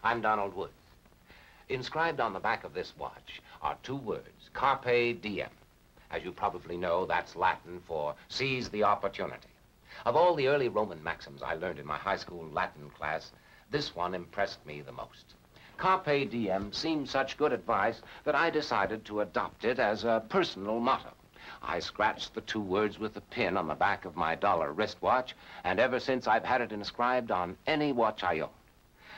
I'm Donald Woods. Inscribed on the back of this watch are two words, Carpe Diem. As you probably know, that's Latin for seize the opportunity. Of all the early Roman maxims I learned in my high school Latin class, this one impressed me the most. Carpe Diem seemed such good advice that I decided to adopt it as a personal motto. I scratched the two words with a pin on the back of my dollar wristwatch, and ever since I've had it inscribed on any watch I own.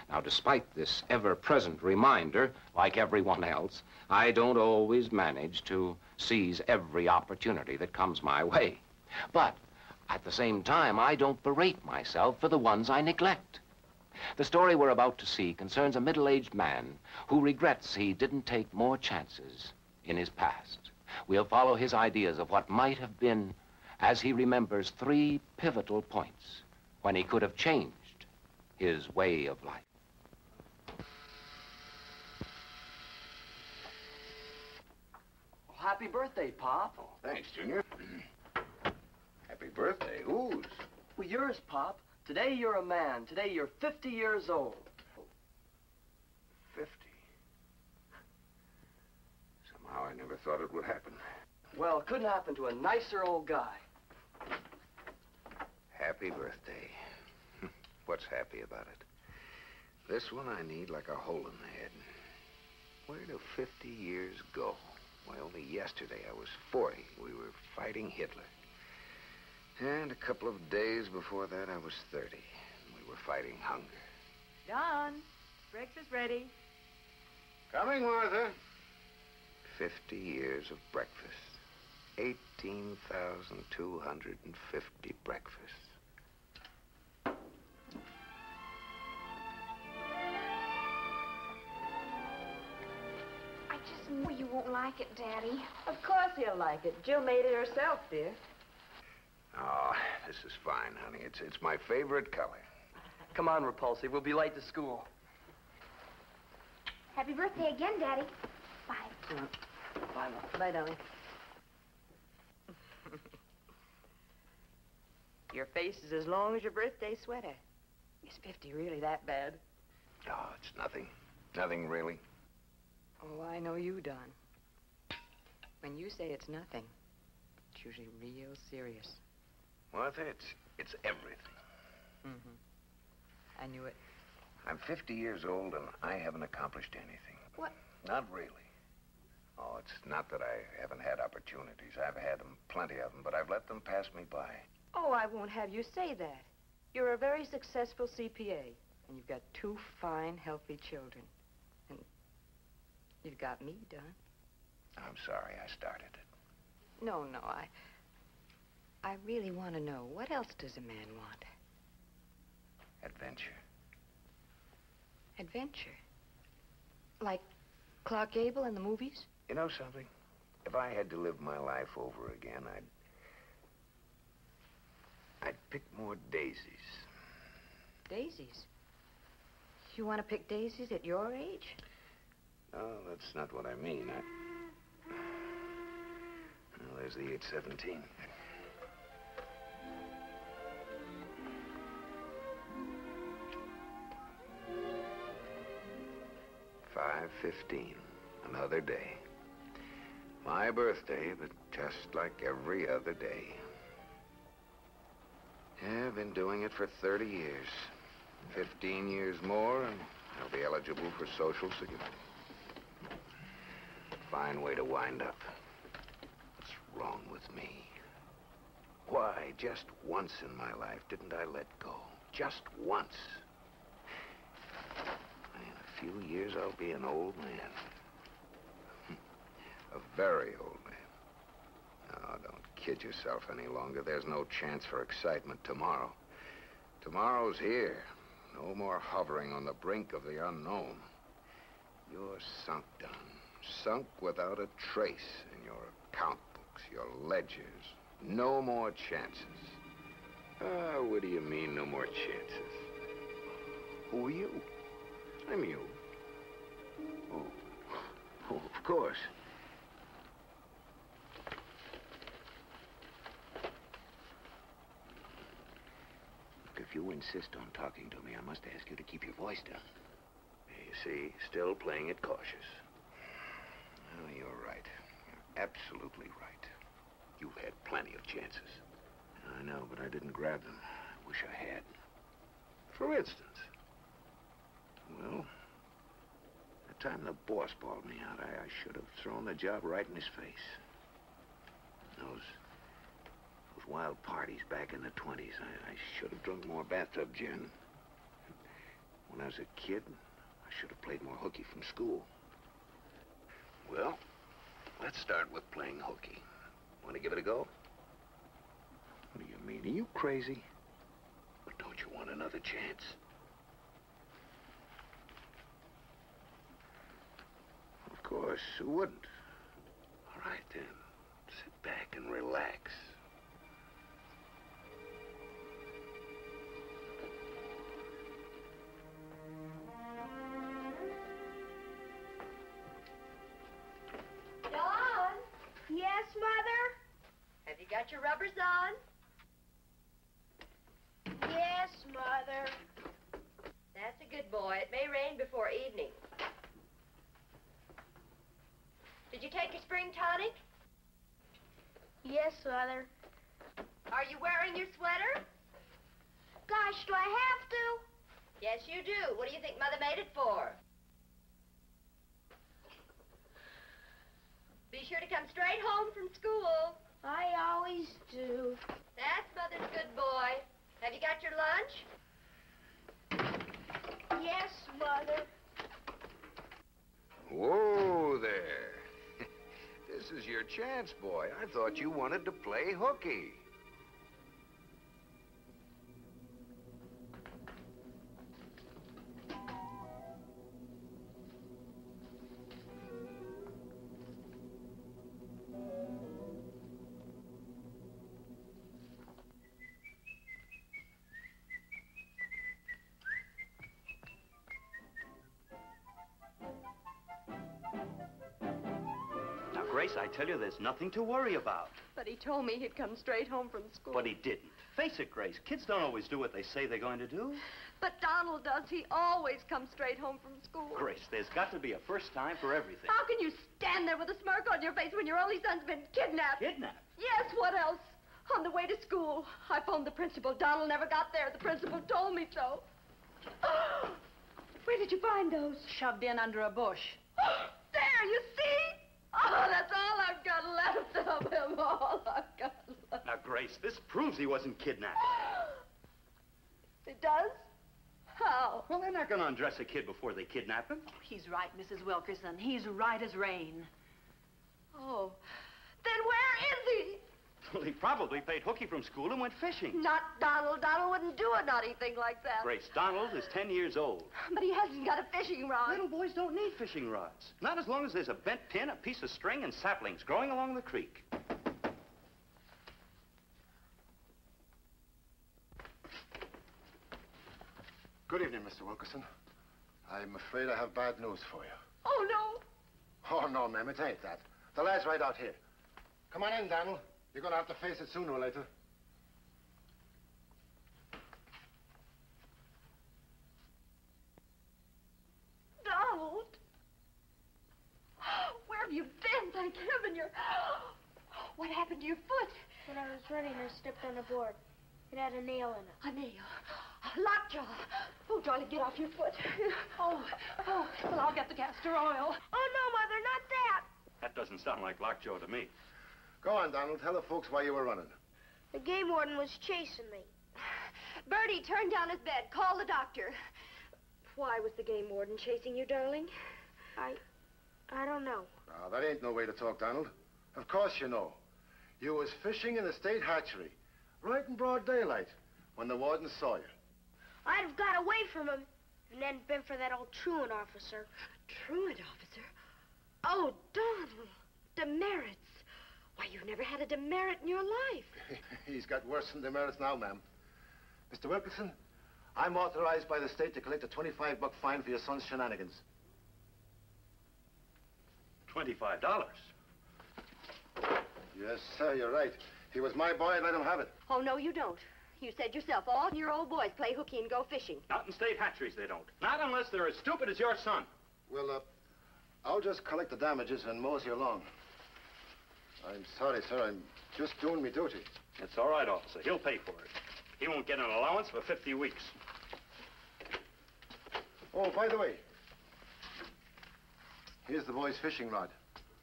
Now, despite this ever-present reminder, like everyone else, I don't always manage to seize every opportunity that comes my way. But at the same time, I don't berate myself for the ones I neglect. The story we're about to see concerns a middle-aged man who regrets he didn't take more chances in his past. We'll follow his ideas of what might have been as he remembers three pivotal points when he could have changed his way of life. Well, happy birthday, Pop. Oh, thanks, Junior. Happy birthday. Whose? Well, yours, Pop. Today you're a man. Today you're 50 years old. 50. Somehow I never thought it would happen. Well, it couldn't happen to a nicer old guy. Happy birthday. What's happy about it? This one I need like a hole in the head. Where do 50 years go? Why, only yesterday I was 40. We were fighting Hitler. And a couple of days before that, I was 30. And we were fighting hunger. John, breakfast ready. Coming, Martha. 50 years of breakfast. 18,250 breakfasts. I just know you won't like it, Daddy. Of course he'll like it. Jill made it herself, dear. Oh, this is fine, honey. It's my favorite color. Come on, Repulsive. We'll be late to school. Happy birthday again, Daddy. Bye. Bye, Mom. Bye, darling. Your face is as long as your birthday sweater. Is 50 really that bad? Oh, it's nothing. Nothing, really. Oh, I know you, Don. When you say it's nothing, it's usually real serious. Martha, it's everything. Mm-hmm. I knew it. I'm 50 years old, and I haven't accomplished anything. What? Not really. Oh, it's not that I haven't had opportunities. I've had them, plenty of them, but I've let them pass me by. Oh, I won't have you say that. You're a very successful CPA, and you've got two fine, healthy children. And you've got me, Don. I'm sorry I started it. No, I really want to know, what else does a man want? Adventure. Adventure? Like Clark Gable in the movies? You know something? If I had to live my life over again, I'd pick more daisies. Daisies? You want to pick daisies at your age? No, that's not what I mean. Well, there's the 817. $5:15. Another day. My birthday, but just like every other day. Yeah, I've been doing it for 30 years. 15 years more, and I'll be eligible for Social Security. Fine way to wind up. What's wrong with me? Why, just once in my life didn't I let go? Just once. In a few years, I'll be an old man. A very old man. Oh, don't kid yourself any longer. There's no chance for excitement tomorrow. Tomorrow's here. No more hovering on the brink of the unknown. You're sunk, Don. Sunk without a trace in your account books, your ledgers. No more chances. Ah, what do you mean, no more chances? Who are you? I'm you. Oh, of course. Look, if you insist on talking to me, I must ask you to keep your voice down. see? Still playing it cautious. Oh, you're right. You're absolutely right. You've had plenty of chances. I know, but I didn't grab them. I wish I had. For instance, well, the time the boss bawled me out, I should have thrown the job right in his face. Those wild parties back in the 20s, I should have drunk more bathtub gin. When I was a kid, I should have played more hooky from school. Well, let's start with playing hooky. Want to give it a go? What do you mean? Are you crazy? But don't you want another chance? Of course, who wouldn't? All right, then. Sit back and relax. Dawn? Yes, Mother? Have you got your rubbers on? Yes, Mother. That's a good boy. It may rain before evening. Did you take your spring tonic? Yes, Mother. Are you wearing your sweater? Gosh, do I have to? Yes, you do. What do you think Mother made it for? Be sure to come straight home from school. I always do. That's Mother's good boy. Have you got your lunch? Yes, Mother. Whoa there. This is your chance, boy. I thought you wanted to play hooky. Grace, I tell you, there's nothing to worry about. But he told me he'd come straight home from school. But he didn't. Face it, Grace, kids don't always do what they say they're going to do. But Donald does. He always comes straight home from school. Grace, there's got to be a first time for everything. How can you stand there with a smirk on your face when your only son's been kidnapped? Kidnapped? Yes, what else? On the way to school, I phoned the principal. Donald never got there. The principal told me so. Where did you find those? Shoved in under a bush. There, you see? Oh, that's all I've got left of him. All I've got left. Now, Grace, this proves he wasn't kidnapped. It does? How? Well, they're not going to undress a kid before they kidnap him. He's right, Mrs. Wilkerson. He's right as rain. Oh, then where is he? Well, he probably paid hooky from school and went fishing. Not Donald. Donald wouldn't do a naughty thing like that. Grace, Donald is 10 years old. But he hasn't got a fishing rod. Little boys don't need fishing rods. Not as long as there's a bent pin, a piece of string, and saplings growing along the creek. Good evening, Mr. Wilkerson. I'm afraid I have bad news for you. Oh, no. Oh, no, ma'am, it ain't that. The lad's right out here. Come on in, Donald. You're going to have to face it sooner or later. Donald? Where have you been? Thank heaven you're... What happened to your foot? When I was running, I stepped on a board. It had a nail in it. A nail. Lockjaw. Oh, darling, get off your foot. Oh, well, I'll get the castor oil. Oh, no, Mother, not that. That doesn't sound like lockjaw to me. Go on, Donald. Tell the folks why you were running. The game warden was chasing me. Bertie, turn down his bed. Call the doctor. Why was the game warden chasing you, darling? I don't know. Oh, that ain't no way to talk, Donald. Of course you know. You was fishing in the state hatchery, right in broad daylight, when the warden saw you. I'd have got away from him, and then been for that old truant officer. Truant officer? Oh, Donald. Demerits. Why, you've never had a demerit in your life. He's got worse than demerits now, ma'am. Mr. Wilkerson, I'm authorized by the state to collect a $25 fine for your son's shenanigans. $25? Yes, sir, you're right. He was my boy, and let him have it. Oh, no, you don't. You said yourself, all your old boys play hooky and go fishing. Not in state hatcheries, they don't. Not unless they're as stupid as your son. Well, I'll just collect the damages and mosey along. I'm sorry, sir. I'm just doing my duty. It's all right, officer. He'll pay for it. He won't get an allowance for 50 weeks. Oh, by the way, here's the boy's fishing rod.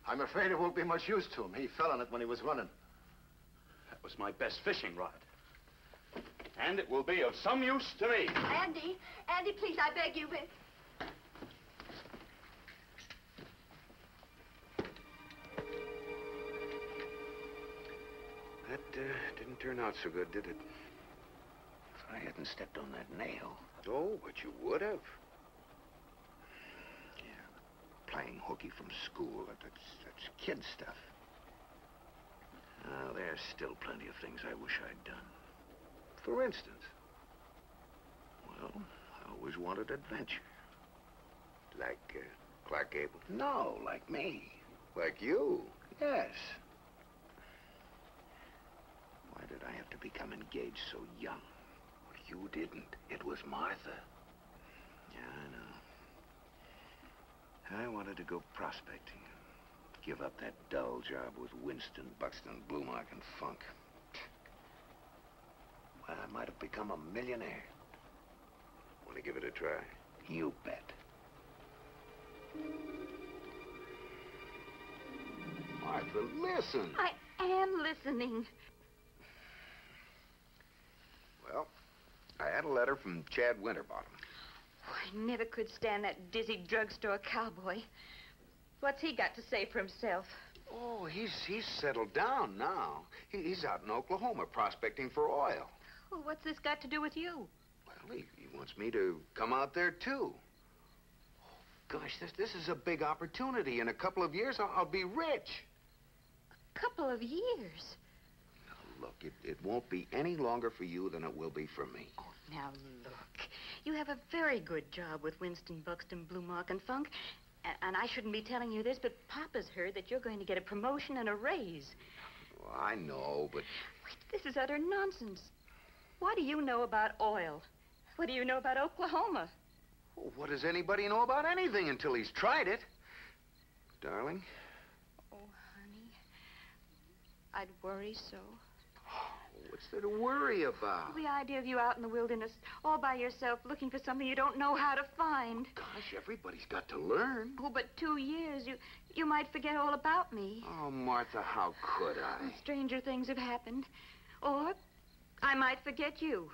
I'm afraid it won't be much use to him. He fell on it when he was running. That was my best fishing rod. And it will be of some use to me. Andy, please, I beg you. That didn't turn out so good, did it? If I hadn't stepped on that nail. Oh, but you would have. Yeah, playing hooky from school, that's kid stuff. There's still plenty of things I wish I'd done. For instance, well, I always wanted adventure. Like Clark Gable? No, like me. Like you? Yes. Why did I have to become engaged so young? Well, you didn't. It was Martha. Yeah, I know. I wanted to go prospecting. Give up that dull job with Winston, Buxton, Blumark, and Funk. Well, I might have become a millionaire. Want to give it a try? You bet. Martha, listen. I am listening. Well, I had a letter from Chad Winterbottom. Oh, I never could stand that dizzy drugstore cowboy. What's he got to say for himself? Oh, he's settled down now. He's out in Oklahoma prospecting for oil. Well, what's this got to do with you? Well, he wants me to come out there, too. Oh, gosh, this is a big opportunity. In a couple of years, I'll be rich. A couple of years? Now, look, it won't be any longer for you than it will be for me. Oh, now, look. You have a very good job with Winston, Buxton, Blumark, and Funk. And I shouldn't be telling you this, but Papa's heard that you're going to get a promotion and a raise. Well, I know, but... Wait, this is utter nonsense. What do you know about oil? What do you know about Oklahoma? Well, what does anybody know about anything until he's tried it? Darling? Oh, honey, I'd worry so. What's there to worry about? The idea of you out in the wilderness, all by yourself, looking for something you don't know how to find. Gosh, everybody's got to learn. Oh, but 2 years, you might forget all about me. Oh, Martha, how could I? Stranger things have happened. Or I might forget you.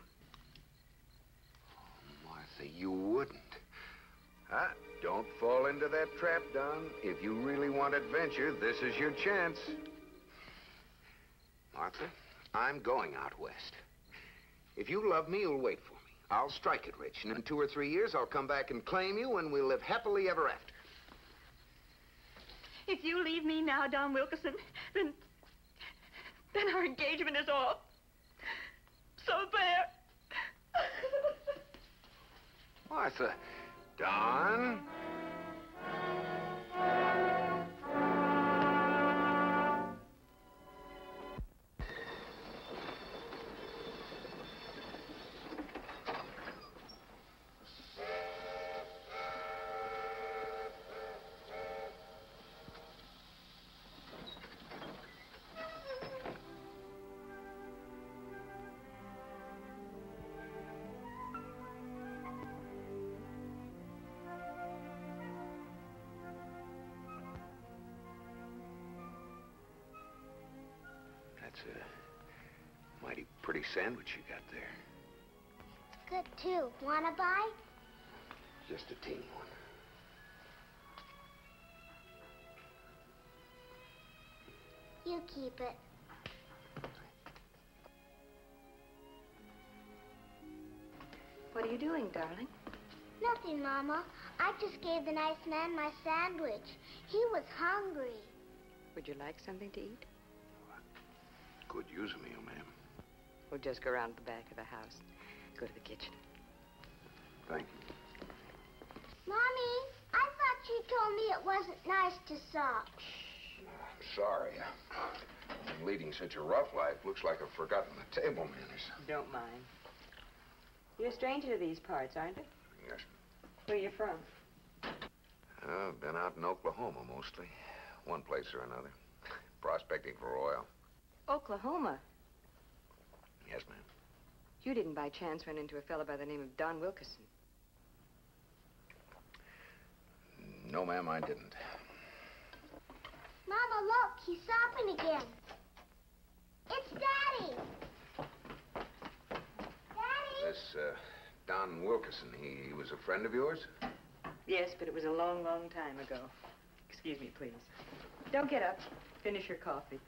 Oh, Martha, you wouldn't. Don't fall into that trap, Don. If you really want adventure, this is your chance. Martha? I'm going out west. If you love me, you'll wait for me. I'll strike it rich, and in 2 or 3 years, I'll come back and claim you, and we'll live happily ever after. If you leave me now, Don Wilkerson, then our engagement is off. So there. Martha. Don? That's a mighty pretty sandwich you got there. Good, too. Wanna buy? Just a teeny one. You keep it. What are you doing, darling? Nothing, Mama. I just gave the nice man my sandwich. He was hungry. Would you like something to eat? Could use a meal, ma'am. We'll just go around the back of the house. Go to the kitchen. Thank you. Mommy, I thought you told me it wasn't nice to sock. I'm sorry. leading such a rough life looks like I've forgotten the table manners. Don't mind. You're a stranger to these parts, aren't you? Yes. Where are you from? I've been out in Oklahoma mostly. One place or another. Prospecting for oil. Oklahoma? Yes, ma'am. You didn't by chance run into a fellow by the name of Don Wilkerson? No, ma'am, I didn't. Mama, look, he's stopping again. It's Daddy. Daddy. This, Don Wilkerson, he was a friend of yours? Yes, but it was a long, long time ago. Excuse me, please. Don't get up. Finish your coffee.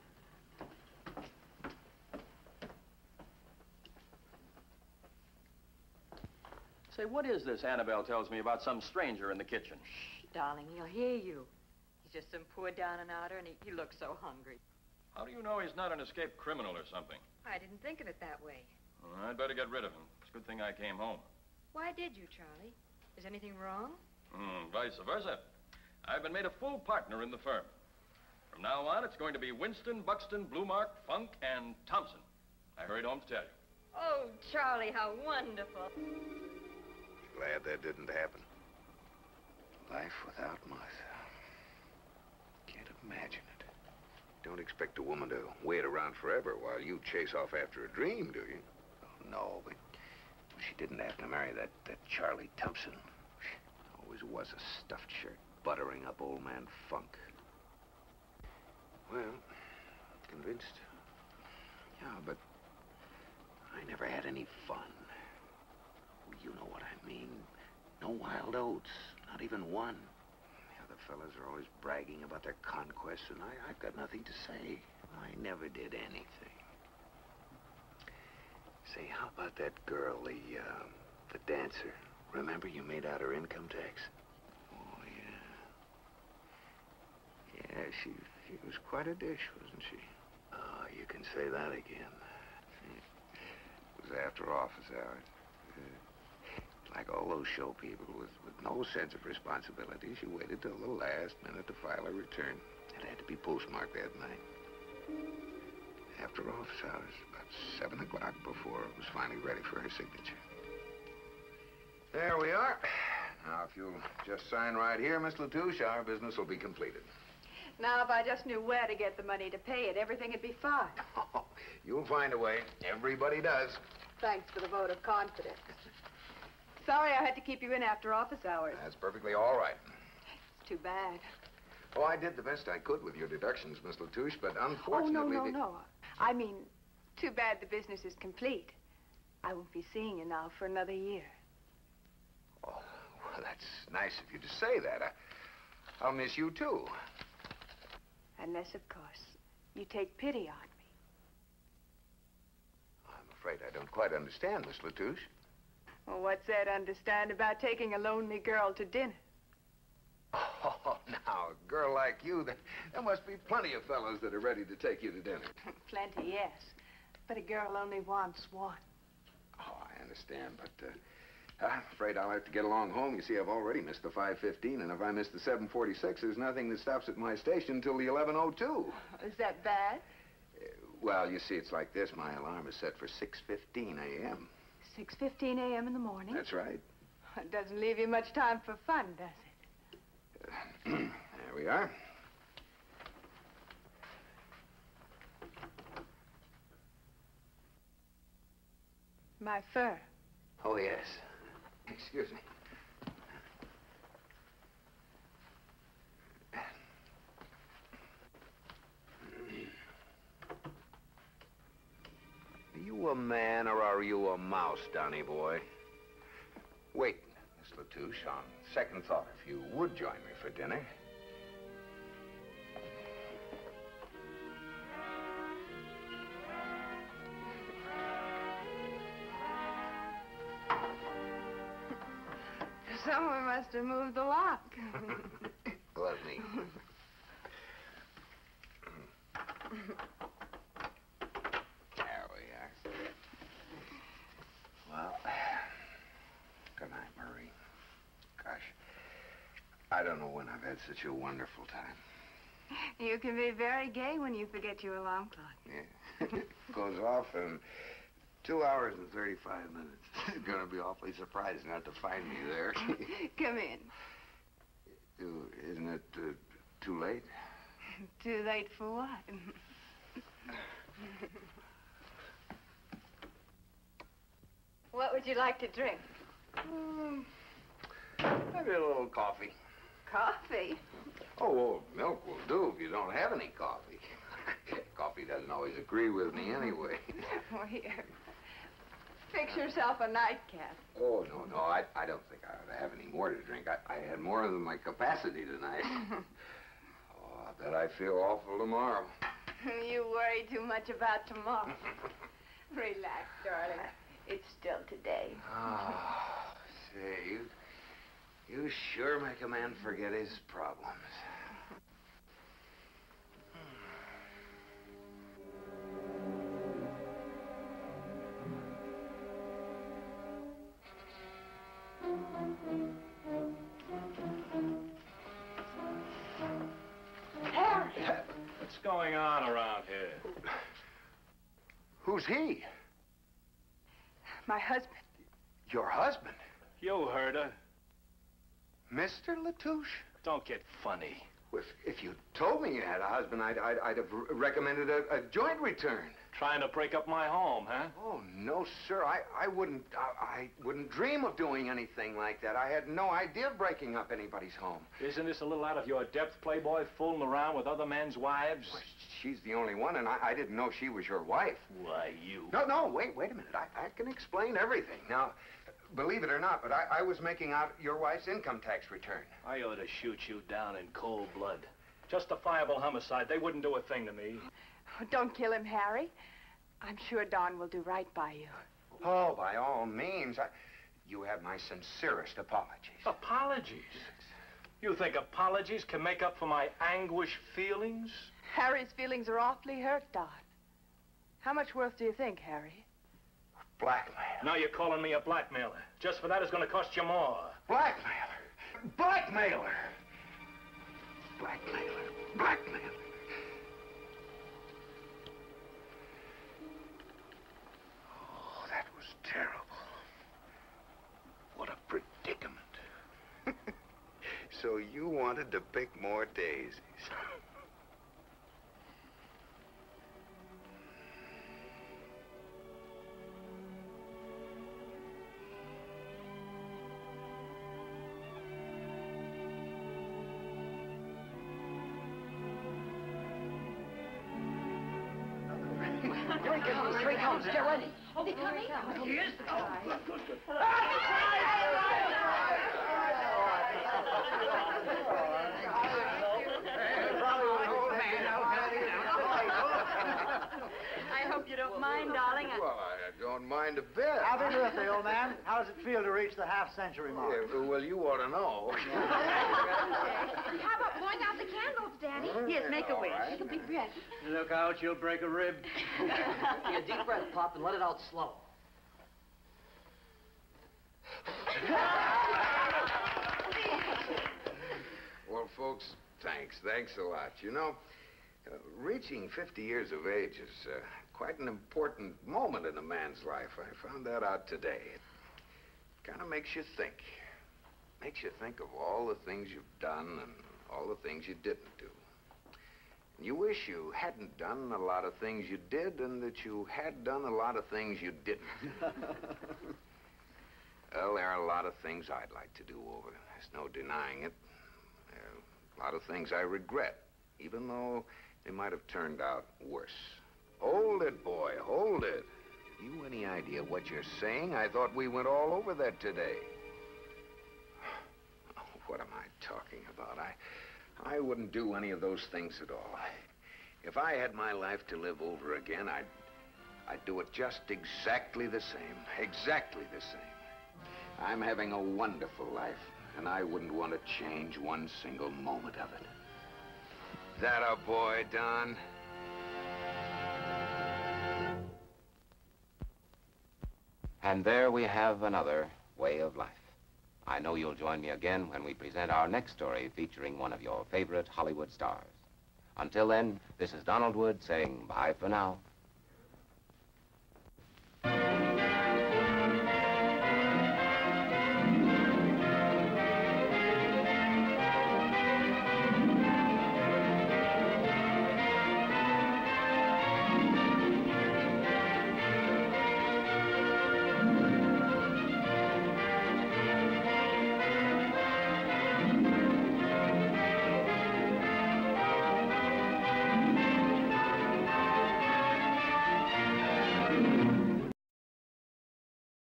Say, what is this Annabelle tells me about some stranger in the kitchen? Shh, darling, he'll hear you. He's just some poor down-and-outer, and he looks so hungry. How do you know he's not an escaped criminal or something? I didn't think of it that way. Well, I'd better get rid of him. It's a good thing I came home. Why did you, Charlie? Is anything wrong? Vice versa. I've been made a full partner in the firm. From now on, it's going to be Winston, Buxton, Bluemark, Funk, and Thompson. I hurried home to tell you. Oh, Charlie, how wonderful. Glad that didn't happen. Life without Martha. Can't imagine it. Don't expect a woman to wait around forever while you chase off after a dream, do you? Oh, no, but she didn't have to marry that Charlie Thompson. Always was a stuffed shirt, buttering up old man Funk. Well, convinced. Yeah, but I never had any fun. You know what I mean. No wild oats, not even one. The other fellas are always bragging about their conquests, and I've got nothing to say. I never did anything. Say, how about that girl, the dancer? Remember you made out her income tax? Oh, yeah. Yeah, she was quite a dish, wasn't she? Oh, you can say that again. It was after office hours. Like all those show people with no sense of responsibility, she waited till the last minute to file a return. It had to be postmarked that night. After office hours, about 7 o'clock before it was finally ready for her signature. There we are. Now, if you'll just sign right here, Miss Latouche, our business will be completed. Now, if I just knew where to get the money to pay it, everything would be fine. Oh, you'll find a way. Everybody does. Thanks for the vote of confidence. Sorry I had to keep you in after office hours. That's perfectly all right. It's too bad. Oh, I did the best I could with your deductions, Miss Latouche, but unfortunately... Oh, no. I mean, too bad the business is complete. I won't be seeing you now for another year. Oh, well, that's nice of you to say that. I'll miss you, too. Unless, of course, you take pity on me. I'm afraid I don't quite understand, Miss Latouche. Well, what's there to understand about taking a lonely girl to dinner? Oh, now, a girl like you, there must be plenty of fellows that are ready to take you to dinner. Plenty, yes. But a girl only wants one. Oh, I understand, but I'm afraid I'll have to get along home. You see, I've already missed the 5:15, and if I miss the 7:46, there's nothing that stops at my station until the 11:02. Is that bad? Well, you see, it's like this. My alarm is set for 6:15 a.m. 6:15 a.m. in the morning? That's right. It doesn't leave you much time for fun, does it? There we are. My fur. Oh, yes. Excuse me. Are you a man or are you a mouse, Donny boy? Wait, Miss Latouche, on second thought, if you would join me for dinner. Someone must have moved the lock. Let me. There we are. Well, good night, Marie. Gosh, I don't know when I've had such a wonderful time. You can be very gay when you forget your alarm clock. Yeah. Goes off in 2 hours and 35 minutes. It's gonna be awfully surprised not to find me there. Come in. Isn't it too late? Too late for what? What would you like to drink? Maybe a little coffee. Coffee? Oh, well, milk will do if you don't have any coffee. Coffee doesn't always agree with me anyway. Oh, here. Fix yourself a nightcap. Oh, no, I don't think I ought to have any more to drink. I had more than my capacity tonight. Oh, I bet I feel awful tomorrow. You worry too much about tomorrow. Relax, darling. It's still today. Oh, say, you sure make a man forget his problems. What's going on around here? Who's he? My husband. Your husband? You heard her. Mr. Latouche? Don't get funny. If you told me you had a husband, I'd have recommended a joint return. Trying to break up my home, huh? Oh, no, sir. I wouldn't dream of doing anything like that. I had no idea of breaking up anybody's home. Isn't this a little out of your depth, Playboy, fooling around with other men's wives? Well, she's the only one, and I didn't know she was your wife. Why, you... No, wait a minute. I can explain everything. Now, believe it or not, but I was making out your wife's income tax return. I ought to shoot you down in cold blood. Justifiable homicide. They wouldn't do a thing to me. Oh, don't kill him, Harry. I'm sure Don will do right by you. Oh, by all means. You have my sincerest apologies. Apologies? You think apologies can make up for my anguished feelings? Harry's feelings are awfully hurt, Don. How much worth do you think, Harry? Blackmail. Now you're calling me a blackmailer. Just for that, it's going to cost you more. Blackmailer. Blackmailer. Blackmailer. Blackmailer. Oh, that was terrible. What a predicament. So you wanted to pick more daisies. Here he comes. Get ready. Oh, they're coming? He is. I hope you don't mind, darling. Well, I don't mind a bit. Happy birthday, old man. How does it feel to reach the half-century mark? Yeah, well, you ought to know. How about blowing out the candles, Daddy? Yes, make a wish. Take a big breath. Look out, you'll break a rib. Take a deep breath, Pop, and let it out slow. Well, folks, thanks. Thanks a lot. You know, reaching 50 years of age is quite an important moment in a man's life. I found that out today. It kind of makes you think. Makes you think of all the things you've done and all the things you didn't do. And you wish you hadn't done a lot of things you did and that you had done a lot of things you didn't. Well, there are a lot of things I'd like to do over. There's no denying it. There are a lot of things I regret, even though they might have turned out worse. Hold it, boy, hold it. You any idea what you're saying? I thought we went all over that today. Oh, what am I talking about? I wouldn't do any of those things at all. If I had my life to live over again, I'd do it just exactly the same. Exactly the same. I'm having a wonderful life, and I wouldn't want to change one single moment of it. That a boy, Don? And there we have another way of life. I know you'll join me again when we present our next story featuring one of your favorite Hollywood stars. Until then, this is Donald Wood saying bye for now.